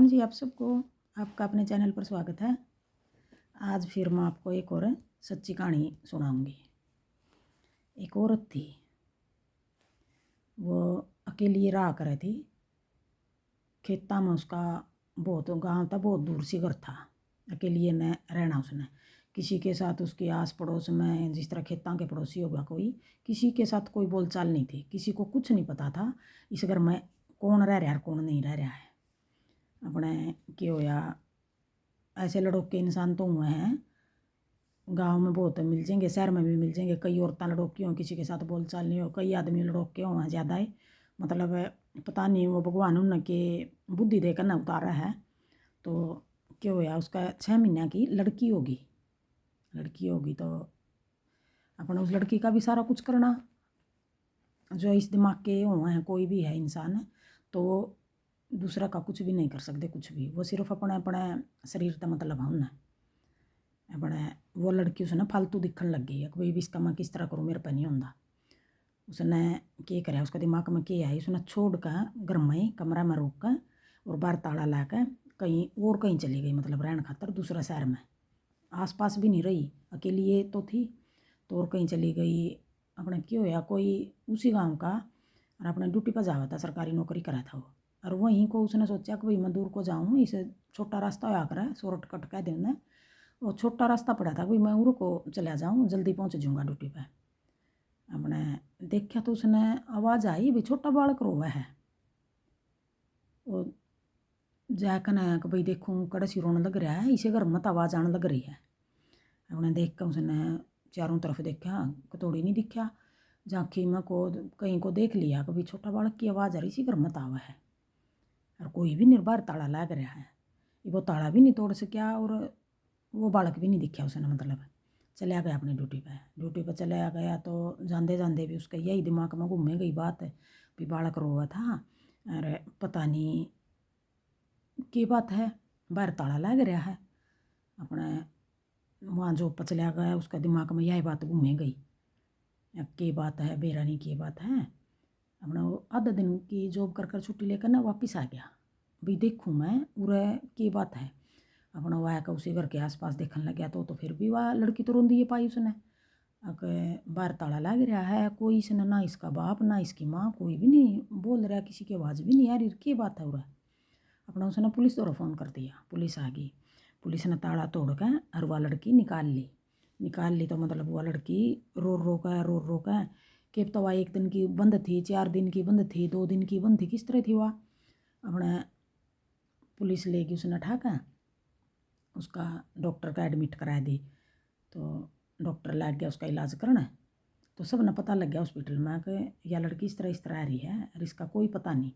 राम जी आप सबको। आपका अपने चैनल पर स्वागत है। आज फिर मैं आपको एक और सच्ची कहानी सुनाऊंगी। एक औरत थी, वो अकेली रहा करे थी। खेता में उसका बहुत गांव था, बहुत दूर सी घर था। अकेली न रहना उसने, किसी के साथ उसके आस पड़ोस में जिस तरह खेतों के पड़ोसी होगा कोई, किसी के साथ कोई बोलचाल नहीं थी। किसी को कुछ नहीं पता था इस घर में कौन रह रहा है कौन नहीं रह रहा है। अपने क्या होया, ऐसे लड़ोके इंसान तो हुए हैं गांव में, बहुत मिल जाएंगे, शहर में भी मिल जाएंगे। कई औरतें लड़ोकी हों, किसी के साथ बोलचाल नहीं हो। कई आदमी लड़ोके हों ज़्यादा ही, मतलब पता नहीं वो भगवान उन के बुद्धि देकर ना उतारा है। तो क्या होया, उसका 6 महीने की लड़की होगी तो अपने उस लड़की का भी सारा कुछ करना। जो इस दिमाग के हुए हैं, कोई भी है इंसान तो वो दूसरा का कुछ भी नहीं कर सकते, कुछ भी। वो सिर्फ अपने अपने शरीर का मतलब है उन्हें अपने। वो लड़की उसने फालतू दिखने लग गई है कि भाई इसका मैं किस तरह करूँ, मेरे पे नहीं होंदा। उसने क्या कराया, उसके दिमाग में क्या आई, उसने छोड़ कर घर में ही कमरा में रोक कर और बाहर ताला ला कर कहीं और कहीं चली गई, मतलब रहने खातर दूसरा शहर में। आस पास भी नहीं रही, अकेली ये तो थी तो और कहीं चली गई। अपने क्या होया, कोई उसी गांव का और अपने ड्यूटी पर जावा था, सरकारी नौकरी करा था वो। और वहीं को उसने सोचा कि भाई मैं दूर को जाऊँ, इसे छोटा रास्ता होया करे, शॉर्टकट कह दे उन्हें। वो छोटा रास्ता पड़ा था, भाई मैं उर को चला जाऊँ, जल्दी पहुँच जाऊँगा ड्यूटी पर। अपने देखा तो उसने आवाज़ आई भाई छोटा बालक रोवा है। वो जाकर ना कि भाई देखूँ कड़सी रोने लग रहा है, इसे घर मत आवाज़ आने लग रही है। अपने देख कर उसने चारों तरफ देखा, कतौड़ी नहीं दिखा। झांकी में को कहीं को देख लिया कि भाई छोटा बालक की आवाज़ आ रही, इसी घर मत आवा है। और कोई भी निर्भर ताला लग रहा है, वो ताला भी नहीं तोड़ सका और वो बालक भी नहीं दिखा उसने। मतलब चला गया अपनी ड्यूटी पर चला गया तो जाते जाते भी उसका यही दिमाग में घूमे गई बात भी बालक रोवा था और पता नहीं की बात है, बाहर ताला लग रहा है। अपने वहाँ जो चला गया उसका दिमाग में यही बात घूमे गई, की बात है बेरानी की बात है। अपना वो आधा दिन की जॉब कर छुट्टी लेकर ना वापस आ गया, भाई देखूँ मैं उरे की बात है। अपना वह का उसी घर के आसपास देखने लग गया तो फिर भी वह लड़की तो रोंदी है पाई उसने। अगर बाहर ताला लग रहा है, कोई इसने ना इसका बाप ना इसकी माँ, कोई भी नहीं बोल रहा, किसी की आवाज़ भी नहीं आ रही, की बात है उरा। अपना उसने पुलिस द्वारा फ़ोन कर दिया, पुलिस आ गई। पुलिस ने ताला तोड़ कर और वह लड़की निकाल ली तो मतलब वह लड़की रो कर कि तो वह 1 दिन की बंद थी, 4 दिन की बंद थी, 2 दिन की बंद थी, किस तरह थी वह। अपने पुलिस लेगी, उसने उठाकर उसका डॉक्टर का एडमिट करा दी। तो डॉक्टर लग गया उसका इलाज करना। तो सब ने पता लग गया हॉस्पिटल में कि यह लड़की इस तरह आ रही है और इसका कोई पता नहीं।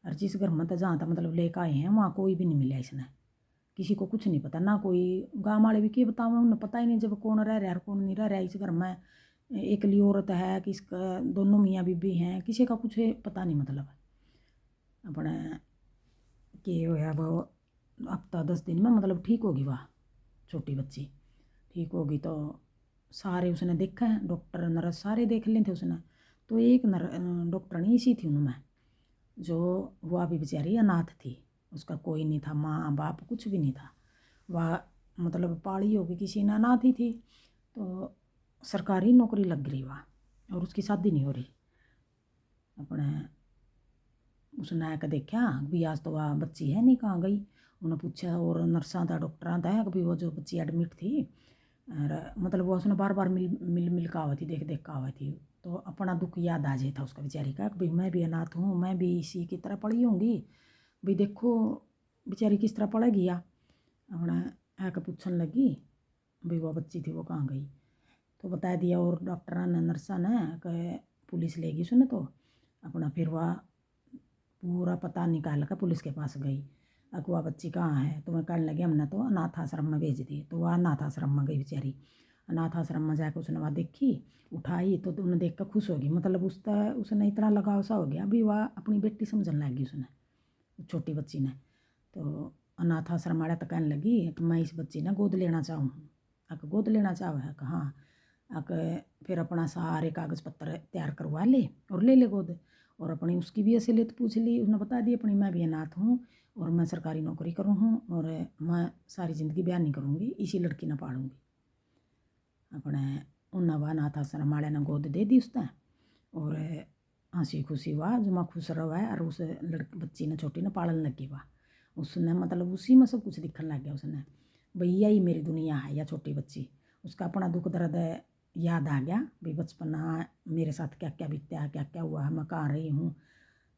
और जिस घर में तो जहाँ तक मतलब लेकर आए हैं वहाँ कोई भी नहीं मिला इसने, किसी को कुछ नहीं पता ना। कोई गाँव वाले भी क्या बताओ, उन्हें पता ही नहीं जब कौन रह रहा है और कौन नहीं रह रहा है इस घर में। एकली औरत है कि इसका दोनों मियाँ बीबी हैं, किसी का कुछ पता नहीं। मतलब अपने के होया वो हफ्ता 10 दिन में मतलब ठीक होगी वह छोटी बच्ची, ठीक होगी। तो सारे उसने देखा है, डॉक्टर नर्स सारे देख लें थे उसने। तो एक डॉक्टर नहीं सी थी उनमें, जो वो अभी बेचारी अनाथ थी, उसका कोई नहीं था, माँ बाप कुछ भी नहीं था। वह मतलब पाड़ी होगी किसी ने, अनाथ ही थी। तो सरकारी नौकरी लग रही वह और उसकी शादी नहीं हो रही। अपने उसने आकर देखा भी आज तो वह बच्ची है नहीं, कहाँ गई। उन्हें पूछा और नर्सा था डॉक्टर था कि भी वो जो बच्ची एडमिट थी और मतलब वो उसने बार बार मिल का आवा थी, देख देख का आवा थी। तो अपना दुख याद आ जाता उसका बेचारी का कि भाई मैं भी अनाथ हूँ, मैं भी इसी की तरह पड़ी होंगी, भाई देखो बेचारी किस तरह पड़ेगी। या अपना आकर पूछने लगी भाई वो बच्ची थी वो कहाँ गई। तो बता दिया और डॉक्टर ने नर्सा ने कि पुलिस लेगी सुने। तो अपना फिर वह पूरा पता निकाल कर पुलिस के पास गई। अगवा बच्ची कहाँ है, तो मैं कहने लगी हमने तो अनाथ आश्रम में भेज दी। तो वह अनाथ आश्रम में गई बेचारी। अनाथ आश्रम में जाकर उसने वहाँ देखी, उठाई तो उन्हें देख कर खुश होगी। मतलब उसने इतना लगाव सा हो गया, अभी वह अपनी बेटी समझने लगी उसने, छोटी बच्ची ने। तो अनाथ आश्रम वाला तो कहने लगी कि मैं इस बच्ची ने गोद लेना चाहूँ। गोद लेना चाहो है कि हाँ। फिर अपना सारे कागज़ पत्र तैयार करवा ले और ले गोद। और अपनी उसकी भी असलियत पूछ ली, उसने बता दी अपनी मैं भी अनाथ हूँ और मैं सरकारी नौकरी करूँ हूँ और मैं सारी ज़िंदगी ब्याह नहीं करूँगी, इसी लड़की ना पालूँगी। अपने उन्ना वा अनाथ आश्रम वाले ने गोद दे दी उसने और हंसी खुशी हुआ जो मैं खुश रहा है और उस लड़की बच्ची ने छोटी ने पालन लगी हुआ उसने मतलब उसी में सब कुछ दिखने लग गया उसने भैया ही मेरी दुनिया है या छोटी बच्ची। उसका अपना दुख दर्द याद आ गया भाई बचपना मेरे साथ क्या क्या बीता क्या क्या हुआ मैं कहाँ रही हूँ।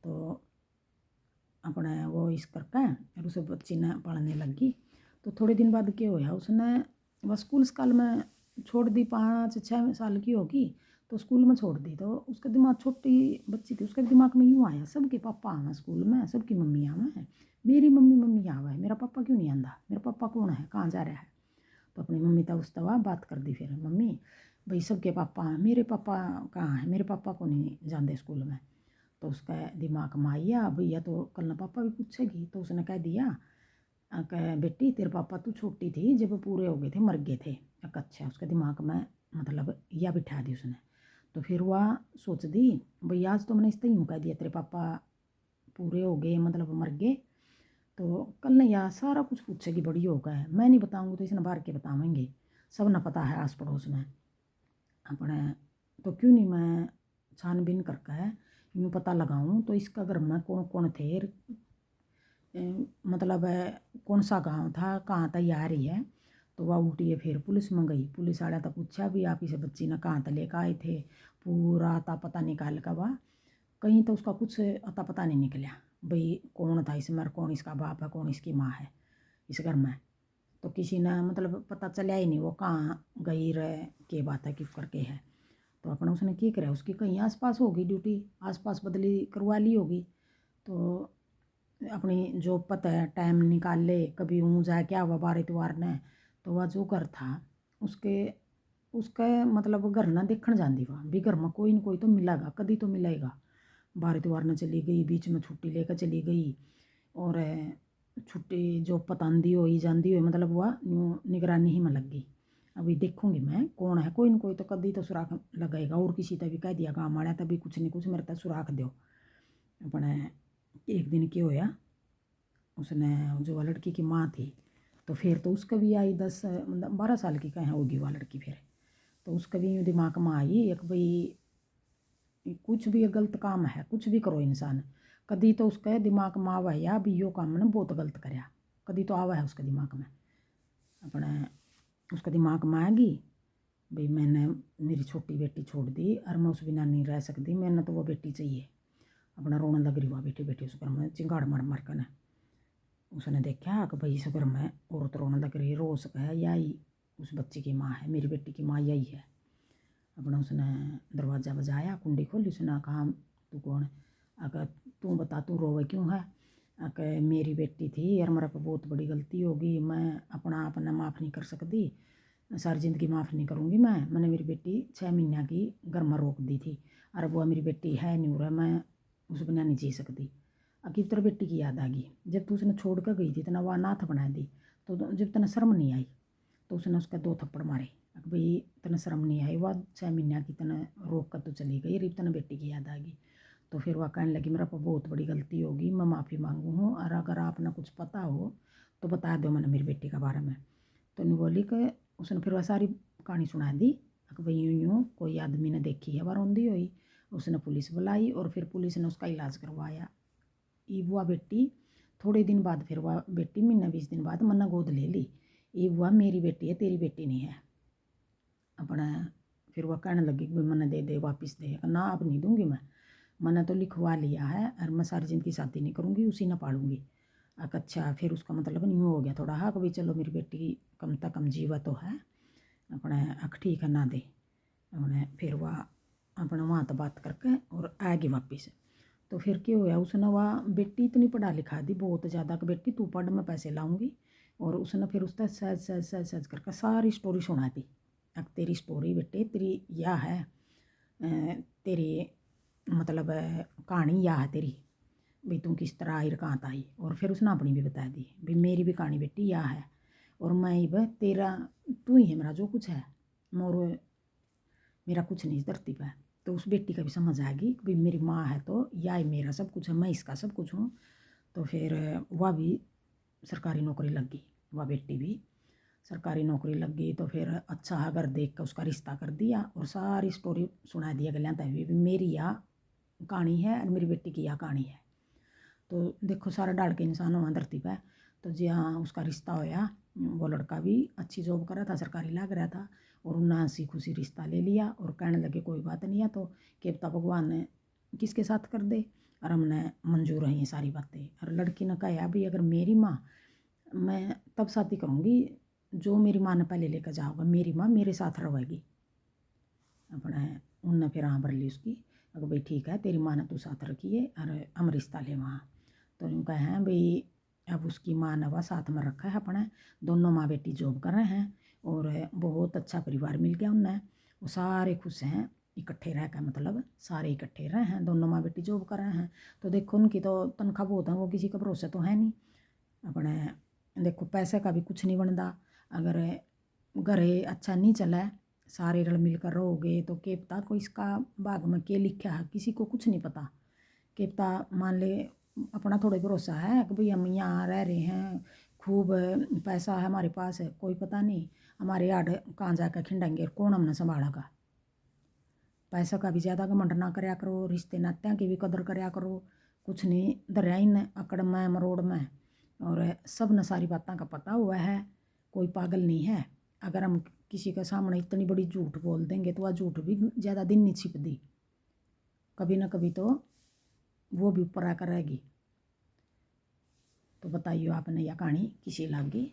तो अपने वो इस करके और उसे बच्ची ने पढ़ने लगी। तो थोड़े दिन बाद क्या हुआ उसने बस स्कूल स्काल में छोड़ दी 5-6 साल की होगी तो स्कूल में छोड़ दी। तो उसका दिमाग छोटी बच्ची थी उसके दिमाग में यूँ आया सबके पापा आवा स्कूल में सबकी मम्मी आवा है मेरी मम्मी मम्मी आवा है मेरा पापा क्यों नहीं आंदा मेरा पापा कौन है कहाँ जा रहा है। तो अपनी मम्मी तब उस तवा बात कर दी फिर मम्मी भाई सबके पापा हैं मेरे पापा कहाँ है मेरे पापा को नहीं जाते स्कूल में। तो उसका दिमाग में आया भैया तो कल ना पापा भी पूछेगी। तो उसने कह दिया कह बेटी तेरे पापा तू छोटी थी जब पूरे हो गए थे मर गए थे। अच्छा उसके दिमाग में मतलब यह बिठा दी उसने। तो फिर वह सोच दी भाई आज तो मैंने इस यूँ कह दिया तेरे पापा पूरे हो गए मतलब मर गए तो कल नहीं यार सारा कुछ पूछेगी बड़ी होगा है मैं नहीं बताऊँगी तो इसने बाहर के बतावेंगे सब ना पता है आस पड़ोस में अपने। तो क्यों नहीं मैं छानबीन करके यूँ पता लगाऊँ तो इसका घर में कौन कौन थे मतलब कौन सा गांव था कहाँ तक आ रही है। तो वह उल्टी है फिर पुलिस में गई पुलिस वाला तो पूछा भी आप इसे बच्ची ने कहाँ तक लेकर आए थे पूरा अता पता निकाल कर वह कहीं तो उसका कुछ अता पता नहीं निकला भाई कौन था इसमें और कौन इसका बाप है कौन इसकी माँ है इस घर में। तो किसी ने मतलब पता चला ही नहीं वो कहाँ गई रहे के बात है क्यों करके है। तो अपना उसने क्या करा उसकी कहीं आसपास होगी ड्यूटी आसपास बदली करवा ली होगी। तो अपनी जॉब पता है टाइम निकाल ले कभी ऊँ जाए क्या हुआ बार इतवार ने। तो वह जो घर था उसके उसका मतलब घर ना देखने जाती वहाँ भी घर में कोई न कोई तो मिलेगा कभी तो मिलेगा। बार इतवार ने चली गई बीच में छुट्टी लेकर चली गई और छुट्टी जो पतांदी हुई जाती हुई मतलब वह यूँ निगरानी ही में लग गई। अभी देखूंगी मैं कौन है कोई न कोई तो कभी तो सुराख लगाएगा और किसी तभी कह दिया गाँव वाला तभी कुछ नहीं कुछ मेरे तक सुराख दो। अपने एक दिन क्या होया उसने जो लड़की की माँ थी तो फिर तो उसका भी आई 10-12 साल की कहाँ होगी वह लड़की फिर। तो उसका भी यूँ दिमाग में आई एक भाई कुछ भी गलत काम है कुछ भी करो इंसान कभी तो उसका दिमाग में आवा या भी यो काम ने बहुत गलत कराया कभी तो आवा है उसके दिमाग में। अपने उसका दिमाग में आएगी भाई मैंने मेरी छोटी बेटी छोड़ दी और मैं उस बिना नहीं रह सकती मैंने तो वो बेटी चाहिए। अपना रोने लग रही हुआ बेटी बेटी उस घर में चिंगाड़ मार मार कर ने उसने देखा कि भाई इस घर में औरत रोने लग रही रो सका है यही उस बच्चे की माँ है मेरी बेटी की माँ यही है। अपना उसने दरवाज़ा बजाया कुंडी खोली उसने कहा तू कौन है अगर तू बता तू रोवे क्यों है अगर मेरी बेटी थी यार मेरे को बहुत बड़ी गलती होगी मैं अपना माफ़ नहीं कर सकती सारी ज़िंदगी माफ़ नहीं करूँगी मैंने मेरी बेटी 6 महीने की घर में रोक दी थी और वो मेरी बेटी है नहीं हो रहा मैं उस बिना नहीं जी सकती। अकीब तेरे बेटी की याद आ गई जब तू उसने छोड़ कर गई थी इतना वह अनाथ बना दी तो जब तना शर्म नहीं आई तो उसने उसका 2 थप्पड़ मारे भाई तना शर्म नहीं आई वह 6 महीने की तना रोक कर तो चली गई रिब तना बेटी की याद आ गई। तो फिर वह कहने लगी मेरा बहुत बड़ी गलती होगी मैं माफ़ी मांगू हूँ और अगर आपने कुछ पता हो तो बता दो मैंने मेरी बेटी के बारे में। तो नहीं बोली कि उसने फिर वह सारी कहानी सुना दी कि भाई यूँ यूँ कोई आदमी ने देखी है वह रोंदी हुई उसने पुलिस बुलाई और फिर पुलिस ने उसका इलाज करवाया। वह बेटी थोड़े दिन बाद फिर वह बेटी महीना 20 दिन बाद मन्ना गोद ले ली ये वह मेरी बेटी है तेरी बेटी नहीं है। अपना फिर वह कहने लगी कि मैंने दे दे वापस दे ना अब नहीं दूंगी मैंने तो लिखवा लिया है और मैं सारी ज़िंदगी शादी नहीं करूँगी उसी ना पालूंगी। अच्छा फिर उसका मतलब नहीं हो गया थोड़ा हाँ कभी चलो मेरी बेटी कम तक कम जीवा तो है अपने अख ठीक है ना दे अपने फिर वह अपना वहाँ तो बात करके और आएगी वापस। तो फिर क्या हुआ उसने वह बेटी इतनी पढ़ा लिखा दी बहुत ज़्यादा कि बेटी तू पढ़ मैं पैसे लाऊंगी और उसने फिर उसका सहज सहज सहज सहज करके सारी स्टोरी सुना दी। अब तेरी स्टोरी बेटे तेरी यह है तेरी मतलब कहानी यह है तेरी भी तू किस तरह आई कहाँ आई और फिर उसने अपनी भी बता दी भी मेरी भी कहानी बेटी यह है और मैं अब तेरा तू ही है मेरा जो कुछ है मोर मेरा कुछ नहीं इस धरती पर। तो उस बेटी का भी समझ आ गई कि भाई मेरी माँ है तो या ही मेरा सब कुछ है मैं इसका सब कुछ हूँ। तो फिर वह भी सरकारी नौकरी लग गई, वह बेटी भी सरकारी नौकरी लग गई। तो फिर अच्छा घर देख कर उसका रिश्ता कर दिया और सारी स्टोरी सुना दिया गया भी मेरी यह कहानी है और मेरी बेटी की यह कहानी है। तो देखो सारा डाल के इंसान हुआ धरती पे। तो जी हाँ, उसका रिश्ता होया, वो लड़का भी अच्छी जॉब कर रहा था, सरकारी लग रहा था, और उन्हें हंसी खुशी रिश्ता ले लिया और कहने लगे कोई बात नहीं है, तो केवता भगवान ने किसके साथ कर दे, और हमने मंजूर है ये सारी बातें। और लड़की ने कहा भाई अगर मेरी माँ, मैं तब शादी करूँगी जो मेरी माँ ने पहले लेकर जाओगा, मेरी माँ मेरे साथ रहेगी अपने। उनने फिर हाँ भर ली उसकी, अगर भाई ठीक है तेरी माँ ने तू साथ रखी है और हम रिश्ता ले वहाँ। तो यूँ कहे हैं भाई अब उसकी माँ ने वह साथ में रखा है अपने, दोनों माँ बेटी जॉब कर रहे हैं और बहुत अच्छा परिवार मिल गया उन्हें, वो सारे खुश हैं इकट्ठे रह कर, मतलब सारे इकट्ठे रहे हैं, दोनों माँ बेटी जॉब कर रहे हैं। तो देखो उनकी तो तनख्वाह बहुत है, वो किसी का भरोसा तो है नहीं अपने। देखो पैसे का भी कुछ नहीं बनता, अगर घर अच्छा नहीं चला, सारे रल मिलकर रहोगे तो के पता को इसका भाग में के लिखा है, किसी को कुछ नहीं पता। के पता मान ले अपना थोड़ा भरोसा है कि भाई हम यहाँ रह रहे हैं, खूब पैसा है हमारे पास है, कोई पता नहीं हमारे आड़ कहाँ जाकर खिंडेंगे और कौन हमने संभालेगा। पैसा का भी ज़्यादा घमंड ना करया करो, रिश्ते नात्यां की भी कदर करया करो। कुछ नहीं दरिया इन अकड़ में मरोड़ में, और सब न सारी बातों का पता हुआ है, कोई पागल नहीं है। अगर हम किसी के सामने इतनी बड़ी झूठ बोल देंगे तो वह झूठ भी ज़्यादा दिन नहीं छिपती, कभी ना कभी तो वो भी ऊपर आकर रहेगी। तो बताइए आपने यह कहानी किसी लगी।